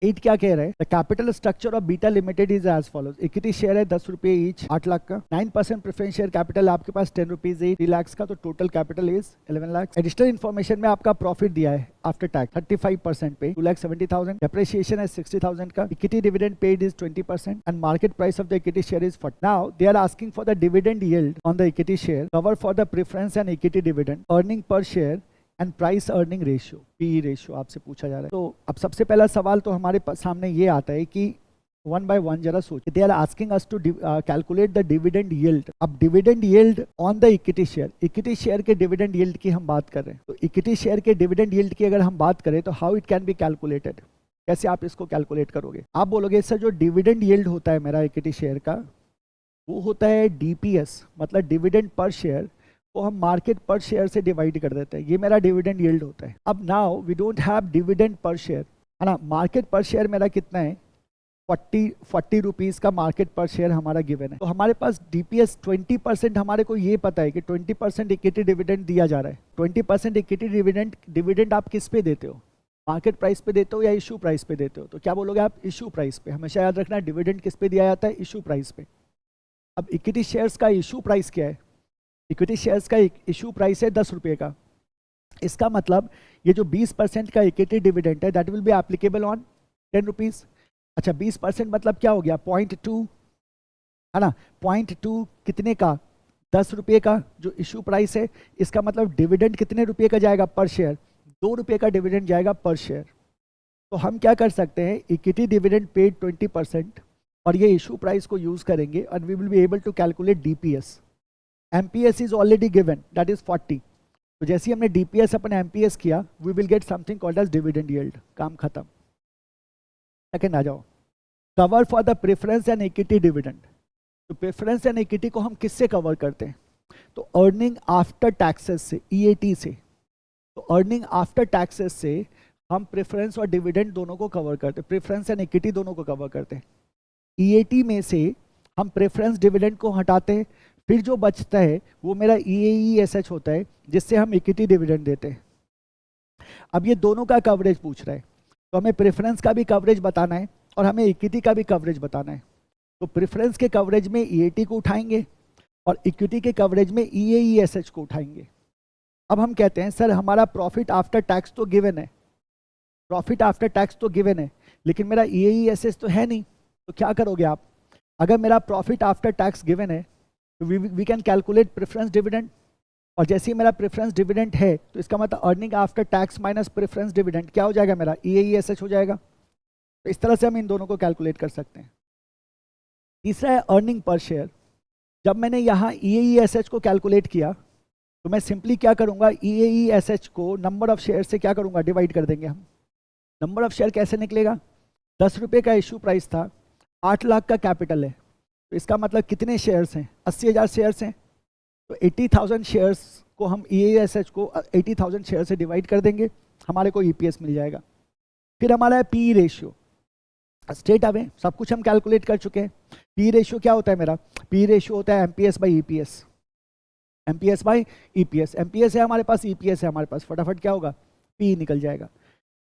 8 क्या कह रहा है? The capital structure of Beta Limited is as follows. Equity share है 10 रुपए ईच, 8 लाख का। 9% प्रेफरेंस शेयर कैपिटल आपके पास 10 रुपीज है, 3 लाख का, तो total capital is 11 lakh. Additional information में आपका प्रॉफिट दिया है आफ्टर टैक्स 35% पे 2,70,000, डेप्रिसिएशन है 60,000 का, equity dividend paid is 20% and market price of the equity share is 40। Now they are asking for the dividend yield on the equity share, cover for the preference and equity dividend, earning per share and price earning ratio, P ratio आपसे पूछा जा रहा है। तो अब सबसे पहला सवाल तो हमारे सामने ये आता है कि वन बाय वन जरा सोचिए। They are asking us to calculate the dividend yield. अब dividend yield on the equity share, equity share के डिविडेंड यील्ड की हम बात कर रहे हैं, तो इक्विटी शेयर के डिविडेंड यील्ड की अगर हम बात करें तो how it can be calculated, कैसे आप इसको कैलकुलेट करोगे? आप बोलोगे सर जो डिविडेंड यील्ड होता है मेरा इक्विटी शेयर का, वो होता है डीपीएस, मतलब डिविडेंड पर शेयर, वो हम मार्केट पर शेयर से डिवाइड कर देते हैं, ये मेरा डिविडेंड यील्ड होता है। अब now we don't have dividend per share, है ना। मार्केट पर शेयर मेरा कितना है? 40 रुपीज़ का मार्केट पर शेयर हमारा गिवन है। तो हमारे पास डीपीएस 20%, हमारे को ये पता है कि 20% इक्विटी डिविडेंड दिया जा रहा है। 20% इक्विटी डिविडेंड आप किस पे देते हो? मार्केट प्राइस पे देते हो या इशू प्राइस पे देते हो? तो क्या बोलोगे आप? इशू प्राइस पे। हमेशा याद रखना डिविडेंड किस पे दिया जाता है? इशू प्राइस पे। अब इक्विटी शेयर्स का इशू प्राइस क्या है? इक्विटी शेयर्स का इशू प्राइस है 10 रुपये का। इसका मतलब ये जो 20% का इक्विटी डिविडेंड है that will be applicable on 10 rupees. अच्छा 20% मतलब क्या हो गया? 0.2, है ना। 0.2 कितने का? 10 रुपये का जो इशू प्राइस है। इसका मतलब डिविडेंड कितने रुपये का जाएगा पर शेयर? 2 रुपये का डिविडेंड जाएगा पर शेयर। तो हम क्या कर सकते हैं? इक्विटी डिविडेंड पेड 20% और ये इशू प्राइस को यूज़ करेंगे and we will be able to calculate DPS. MPS is already given that is 40। तो जैसे ही हमने डीपीएस अपन एमपीएस किया we will get something called as dividend yield. काम खत्म। सेकंड आ जाओ, cover for the preference and equity dividend. तो प्रेफरेंस एंड इक्विटी को हम किससे कवर करते हैं? तो अर्निंग आफ्टर टैक्सेस से, ईएटी से। तो अर्निंग आफ्टर टैक्सेस से हम प्रेफरेंस और डिविडेंड दोनों को कवर करते हैं, प्रेफरेंस एंड इक्विटी दोनों को कवर करते हैं। ईएटी में से हम प्रेफरेंस डिविडेंड को हटाते हैं, फिर जो बचता है वो मेरा ईएईएसएच होता है जिससे हम इक्विटी डिविडेंड देते हैं। अब ये दोनों का कवरेज पूछ रहा है, तो हमें प्रेफरेंस का भी कवरेज बताना है और हमें इक्विटी का भी कवरेज बताना है। तो प्रेफरेंस के कवरेज में ईएटी को उठाएंगे और इक्विटी के कवरेज में ईएईएसएच को उठाएंगे। अब हम कहते हैं सर हमारा प्रॉफिट आफ्टर टैक्स तो गिवन है, प्रॉफिट आफ्टर टैक्स तो गिवन है, लेकिन मेरा ईएईएसएच तो है नहीं। तो क्या करोगे आप? अगर मेरा प्रॉफिट आफ्टर टैक्स गिवन है तो we can calculate preference dividend, और जैसे ही मेरा प्रेफरेंस डिविडेंड है तो इसका मतलब earning after tax minus preference dividend क्या हो जाएगा? मेरा ईएईएसएच हो जाएगा। तो इस तरह से हम इन दोनों को कैलकुलेट कर सकते हैं। तीसरा है अर्निंग पर शेयर। जब मैंने यहाँ ईएईएसएच को कैलकुलेट किया तो मैं सिंपली क्या करूँगा? ईएईएसएच को नंबर ऑफ शेयर से क्या करूँगा? डिवाइड कर देंगे हम। नंबर ऑफ शेयर कैसे निकलेगा? 10 रुपये का इशू प्राइस था, 8 लाख का कैपिटल है, तो इसका मतलब कितने शेयर्स हैं? 80,000 शेयर्स हैं। तो 80,000 शेयर्स को हम ईएईएसएच को 80,000 शेयर से डिवाइड कर देंगे, हमारे को ईपीएस मिल जाएगा। फिर हमारा है पी रेशियो। स्ट्रेट अवे सब कुछ हम कैलकुलेट कर चुके हैं। पी रेशियो क्या होता है मेरा? पी रेशियो होता है MPS by EPS. MPS by EPS, MPS है हमारे पास, ईपीएस है हमारे पास, फटाफट क्या होगा? पी निकल जाएगा।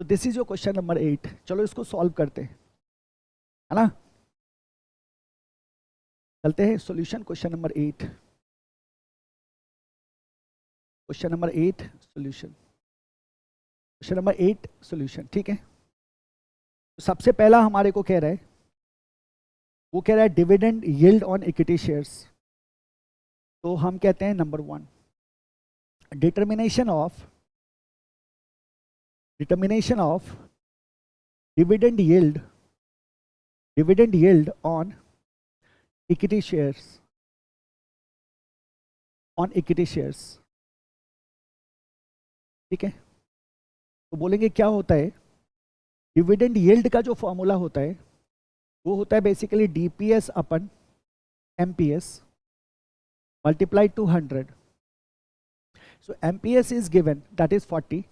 तो this is your question number 8। चलो इसको सॉल्व करते हैं, है ना। चलते हैं solution question number 8। Question number 8 solution, question number 8 solution, ठीक है। तो सबसे पहला हमारे को कह रहा है, वो कह रहा है dividend yield on equity shares. तो हम कहते हैं number 1, determination of dividend yield on equity shares, ठीक है। तो बोलेंगे क्या होता है? डिविडेंड यील्ड का जो फॉर्मूला होता है वो होता है basically DPS upon MPS multiplied to 100. So MPS is given, that is 40.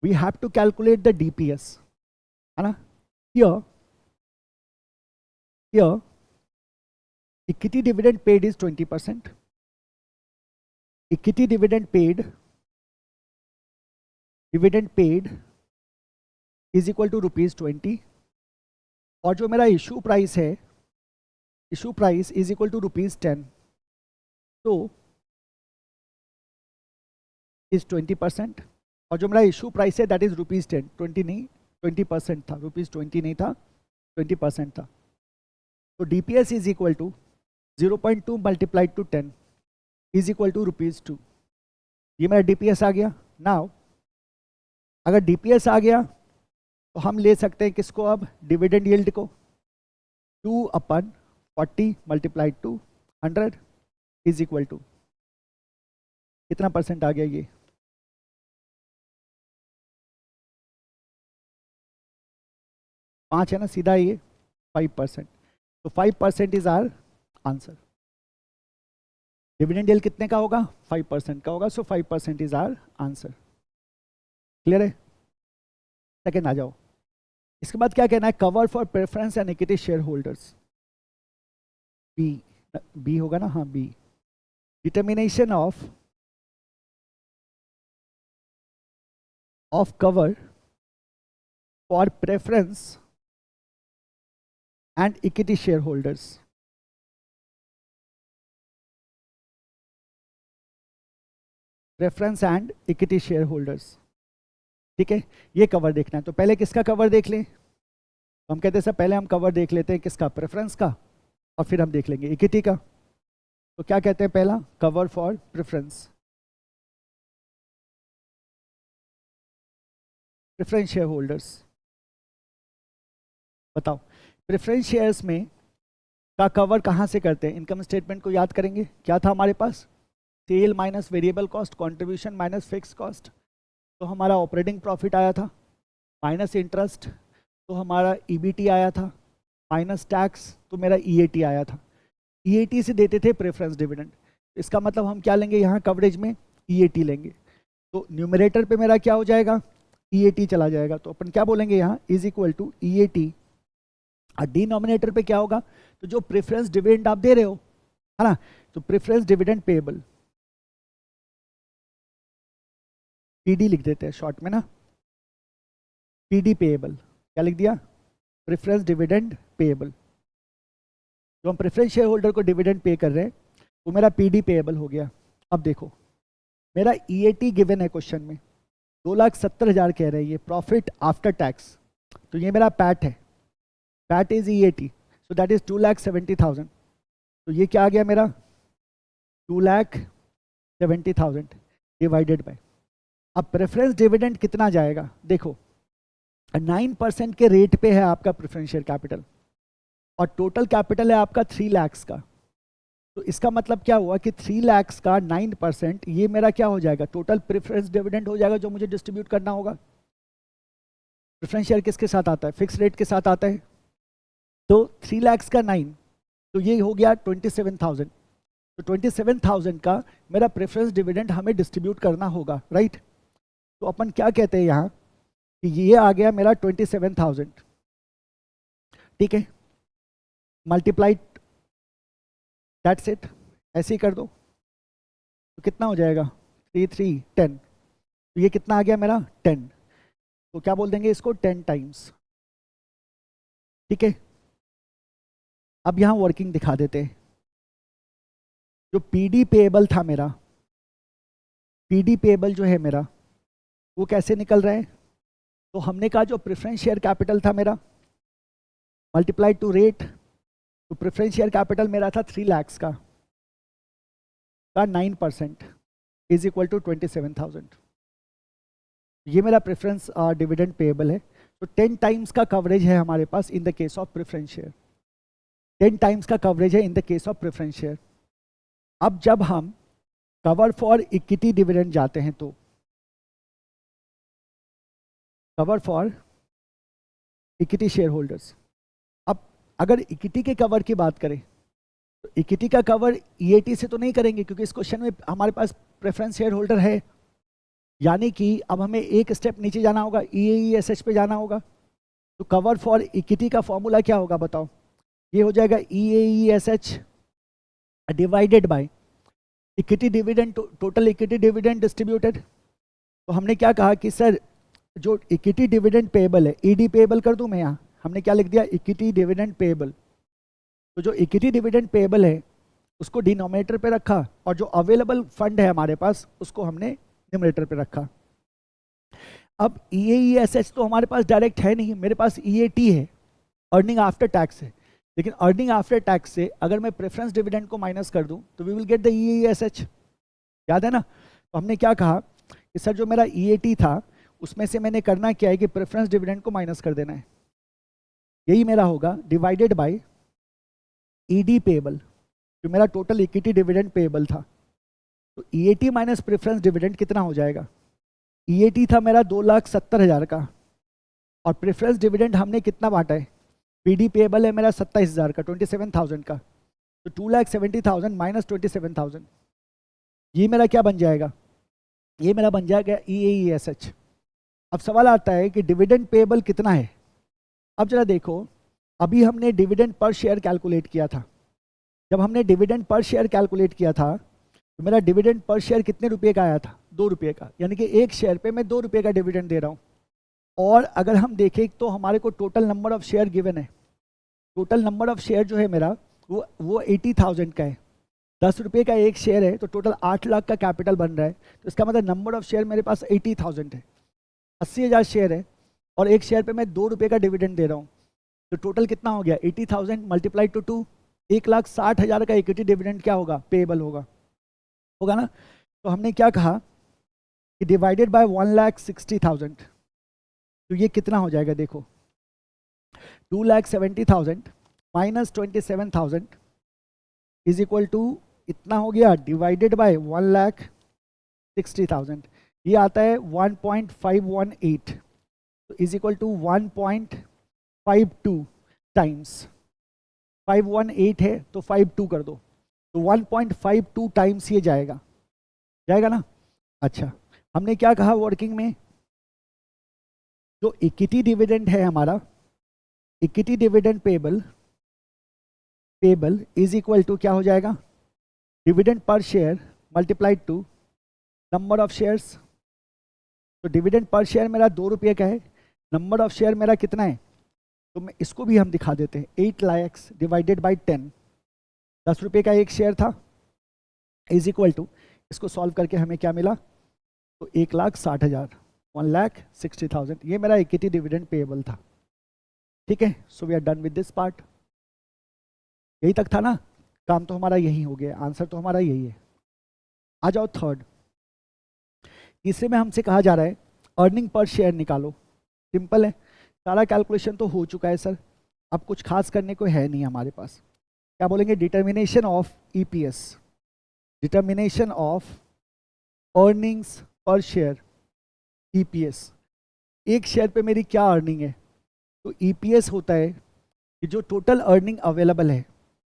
We have to calculate the DPS. है ना? Here equity dividend paid is 20%. Equity dividend paid is equal to rupees 20. और जो मेरा इशू प्राइस है, issue price is equal to ₹10, तो is 20%। और जो मेरा इशू प्राइस है दैट इज ₹10, 20 नहीं, 20% था, ₹20 नहीं था, 20% था। तो DPS is equal to 0.2 multiplied to 10 is equal to ₹2। ये मेरा DPS आ गया। नाउ अगर DPS आ गया तो हम ले सकते हैं किसको, अब डिविडेंड यील्ड को, 2/40 multiplied to 100 is equal to कितना परसेंट आ गया, ये 5 है ना, सीधा ये 5%। तो 5% is our answer. Dividend yield कितने का होगा, 5% का होगा, so 5% is our answer. Clear है? सेकेंड आ जाओ। इसके बाद क्या कहना है, cover for preference and equity share holders, B होगा ना, हाँ B. Determination of cover for preference and equity share holders. Preference and equity share holders, ठीक है, ये कवर देखना है। तो पहले किसका कवर देख लें, हम कहते हैं सर पहले हम कवर देख लेते हैं किसका, प्रेफरेंस का, और फिर हम देख लेंगे इक्विटी का। तो क्या कहते हैं, पहला cover for preference, preference share holders. बताओ प्रेफरेंस शेयर्स में का कवर कहाँ से करते हैं, इनकम स्टेटमेंट को याद करेंगे, क्या था हमारे पास, sale minus variable cost, contribution minus fix cost, तो हमारा ऑपरेटिंग प्रॉफिट आया था, माइनस इंटरेस्ट तो हमारा EBT आया था, माइनस टैक्स तो मेरा EAT आया था। EAT से देते थे प्रेफरेंस डिविडेंड, इसका मतलब हम क्या लेंगे यहाँ कवरेज में, EAT लेंगे। तो न्यूमरेटर पे मेरा क्या हो जाएगा, EAT चला जाएगा, तो अपन क्या बोलेंगे यहाँ इज इक्वल टू EAT। और डिनोमिनेटर पे क्या होगा, तो जो प्रेफरेंस डिविडेंड आप दे रहे हो, है ना, तो प्रेफरेंस डिविडेंड पेएबल, PD लिख देते हैं शॉर्ट में ना, PD पेएबल, क्या लिख दिया, प्रेफरेंस डिविडेंड पेएबल। जो हम प्रेफरेंस शेयर होल्डर को डिविडेंड पे कर रहे हैं वो मेरा PD पेएबल हो गया। अब देखो मेरा EAT गिवन है क्वेश्चन में, 2,70,000 कह रहे हैं, ये प्रॉफिट आफ्टर टैक्स, तो ये मेरा पैट है, PAT is EAT, so that is 2,70,000। तो ये क्या आ गया मेरा, 2,70,000 डिवाइडेड बाय, अब प्रेफरेंस डिविडेंड कितना जाएगा, देखो 9% के रेट पे है आपका प्रेफरेंस शेयर कैपिटल, और टोटल कैपिटल है आपका 3 लाख का। तो इसका मतलब क्या हुआ कि 3 लाख का 9%, ये मेरा क्या हो जाएगा, टोटल प्रेफरेंस डिविडेंड हो जाएगा जो मुझे डिस्ट्रीब्यूट करना होगा। प्रेफरेंस शेयर किसके साथ आता है, फिक्स रेट के साथ आता है, तो 3 लाख का 9, तो ये हो गया 27,000। तो 27,000 का मेरा प्रेफरेंस डिविडेंड हमें डिस्ट्रीब्यूट करना होगा, राइट। तो अपन क्या कहते हैं यहाँ कि ये आ गया मेरा 27,000, ठीक है, मल्टीप्लाइड, दैट्स इट, ऐसे ही कर दो, तो कितना हो जाएगा 3 3 10, तो ये कितना आ गया मेरा 10, तो क्या बोल देंगे इसको 10 टाइम्स, ठीक है। अब यहाँ वर्किंग दिखा देते हैं, जो PD पेएबल था मेरा, PD पेएबल जो है मेरा वो कैसे निकल रहा है, तो हमने कहा जो प्रेफरेंस शेयर कैपिटल था मेरा मल्टीप्लाइड टू रेट, तो प्रेफरेंस शेयर कैपिटल मेरा था 3 लाख का 9% इज इक्वल टू 27,000, ये मेरा प्रेफरेंस डिविडेंड पेएबल है। तो 10 टाइम्स का कवरेज है हमारे पास in the case of preference share, 10 times का कवरेज है in the case of preference share. अब जब हम कवर फॉर इक्विटी डिविडेंड जाते हैं, तो cover for equity share holders, अब अगर इक्विटी के कवर की बात करें तो इक्विटी का कवर EAT से तो नहीं करेंगे, क्योंकि इस क्वेश्चन में हमारे पास प्रेफरेंस शेयर होल्डर है, यानी कि अब हमें एक स्टेप नीचे जाना होगा, EAESH पे जाना होगा। तो कवर फॉर इक्विटी का फॉर्मूला क्या होगा बताओ, ये हो जाएगा EAESH divided by equity dividend, total equity dividend distributed. तो हमने क्या कहा कि सर जो इक्विटी डिविडेंड पेएबल है, ED पेएबल कर दूं मैं यहाँ, हमने क्या लिख दिया, इक्विटी डिविडेंड पेएबल। तो जो इक्विटी डिविडेंड पेएबल है उसको डिनोमिनेटर पे रखा और जो अवेलेबल फंड है हमारे पास उसको हमने न्यूमरेटर पे रखा। अब EAESH तो हमारे पास डायरेक्ट है नहीं, मेरे पास EAT है, अर्निंग आफ्टर टैक्स है। लेकिन अर्निंग आफ्टर टैक्स से अगर मैं प्रेफरेंस डिविडेंड को माइनस कर दूं तो we will get the EAESH, याद है ना। तो हमने क्या कहा कि सर जो मेरा EAT था उसमें से मैंने करना क्या है कि प्रेफरेंस डिविडेंड को माइनस कर देना है, यही मेरा होगा डिवाइडेड बाय ED पेएबल, जो मेरा टोटल इक्विटी डिविडेंड पेएबल था। तो EAT माइनस प्रेफरेंस डिविडेंड कितना हो जाएगा, EAT था मेरा 2,70,000 का और प्रेफरेंस डिविडेंड हमने कितना बांटा है, PD पेएबल है मेरा 27,000 का, 27,000 का। तो 2,70,000 माइनस 27,000, ये मेरा क्या बन जाएगा, ये मेरा बन जाएगा EAESH। अब सवाल आता है कि डिविडेंड पेएबल कितना है। अब जरा देखो, अभी हमने डिविडेंड पर शेयर कैलकुलेट किया था। जब हमने डिविडेंड पर शेयर कैलकुलेट किया था तो मेरा डिविडेंड पर शेयर कितने रुपए का आया था, 2 रुपये का, यानी कि एक शेयर पे मैं 2 रुपये का डिविडेंड दे रहा हूँ। और अगर हम देखें तो हमारे को total number of share given है, टोटल नंबर ऑफ शेयर जो है मेरा वो 80,000 का है। 10 रुपये का एक शेयर है तो टोटल 8 लाख का कैपिटल बन रहा है। तो इसका मतलब नंबर ऑफ शेयर मेरे पास 80,000 है, 80,000 शेयर है और एक शेयर पे मैं 2 रुपये का डिविडेंड दे रहा हूँ। तो टोटल कितना हो गया, 80,000 मल्टीप्लाइड टू 2, 1,60,000 का इक्विटी डिविडेंड क्या होगा, पेएबल होगा ना। तो हमने क्या कहा कि डिवाइडेड बाय 1,60,000, तो ये कितना हो जाएगा, देखो 2,70,000 माइनस 27,000 इज इक्वल टू इतना हो गया, डिवाइडेड बाय 1,60,000, ये आता है 1.518, तो इज इक्वल टू 1.52 टाइम्स, 518 है तो 52 कर दो, तो 1.52 टाइम्स ये जाएगा ना। अच्छा, हमने क्या कहा वर्किंग में, जो इक्विटी डिविडेंड है हमारा, equity dividend payable is equal to क्या हो जाएगा, dividend per share multiplied to number of shares. तो डिविडेंड पर शेयर मेरा 2 रुपये का है, नंबर ऑफ शेयर मेरा कितना है, तो मैं इसको भी हम दिखा देते हैं, 8 लाख डिवाइडेड बाई 10, 10 रुपये का एक शेयर था, इज इक्वल टू, इसको सॉल्व करके हमें क्या मिला, तो 1,60,000, 1,60,000, ये मेरा इक्विटी डिविडेंड पेएबल था। ठीक है, so we are done with this part. यही तक था ना, काम तो हमारा यही हो गया, आंसर तो हमारा यही है। आ जाओ थर्ड, तीसरे में हमसे कहा जा रहा है अर्निंग पर शेयर निकालो। सिंपल है, सारा कैलकुलेशन तो हो चुका है सर, अब कुछ खास करने को है नहीं हमारे पास। क्या बोलेंगे, determination of EPS, determination of earnings पर शेयर EPS। एक शेयर पे मेरी क्या अर्निंग है, तो EPS होता है कि जो टोटल अर्निंग अवेलेबल है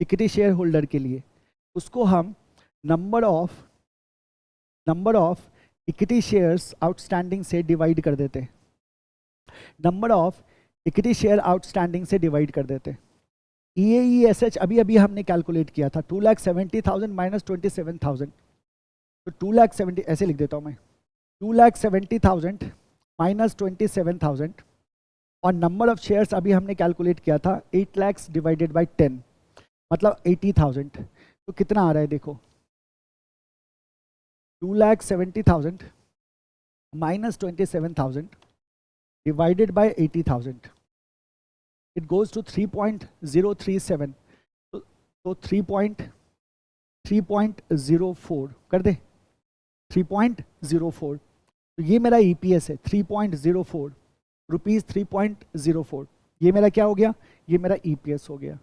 इक्विटी शेयर होल्डर के लिए, उसको हम number of equity shares outstanding से डिवाइड कर देते हैं, number of equity share outstanding से डिवाइड कर देते हैं। EAESH अभी हमने कैलकुलेट किया था, 2,70,000 माइनस 27,000, तो 2,70,000 ऐसे लिख देता हूँ मैं, 2,70,000 माइनस 27,000 और नंबर ऑफ शेयर्स अभी हमने कैलकुलेट किया था 8 लाख डिवाइडेड बाई 10, मतलब 80,000। तो कितना आ रहा है देखो, 2,70,000 minus 27,000 divided by 80,000, it goes to 3.037, तो 3.04 कर दे, 3.04, तो ये मेरा EPS है 3.04 रुपीज़, 3.04, ये मेरा क्या हो गया, ये मेरा EPS हो गया।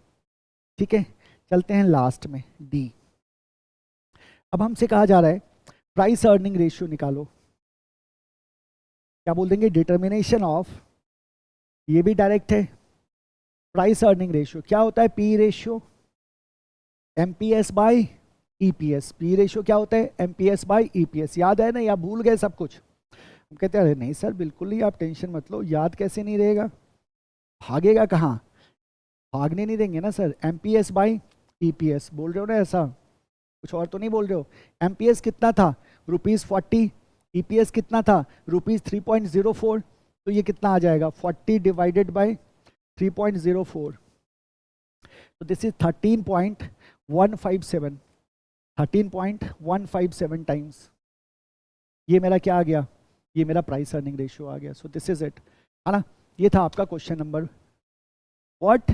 ठीक है, चलते हैं लास्ट में D। अब हमसे कहा जा रहा है प्राइस अर्निंग रेशियो निकालो। क्या बोल देंगे, डिटर्मिनेशन ऑफ, ये भी डायरेक्ट है, प्राइस अर्निंग रेशियो क्या होता है, P ratio MPS by EPS। P ratio क्या होता है, MPS बाई EPS। याद है ना, या भूल गए सब कुछ। हम कहते हैं अरे नहीं सर बिल्कुल ही आप टेंशन मत लो, याद कैसे नहीं रहेगा, भागेगा कहाँ, भागने नहीं देंगे ना सर। MPS बाई EPS बोल रहे हो ना, ऐसा कुछ और तो नहीं बोल रहे हो। MPS कितना था, ₹40, EPS कितना था, ₹3.04, तो ये कितना आ जाएगा, 40 divided by 3.04, so this is 13.157, 13.157 times. ये मेरा क्या आ गया, ये मेरा प्राइस अर्निंग रेशियो आ गया। सो दिस इज इट, है ना। ये था आपका क्वेश्चन नंबर व्हाट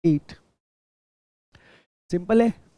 8। सिंपल है।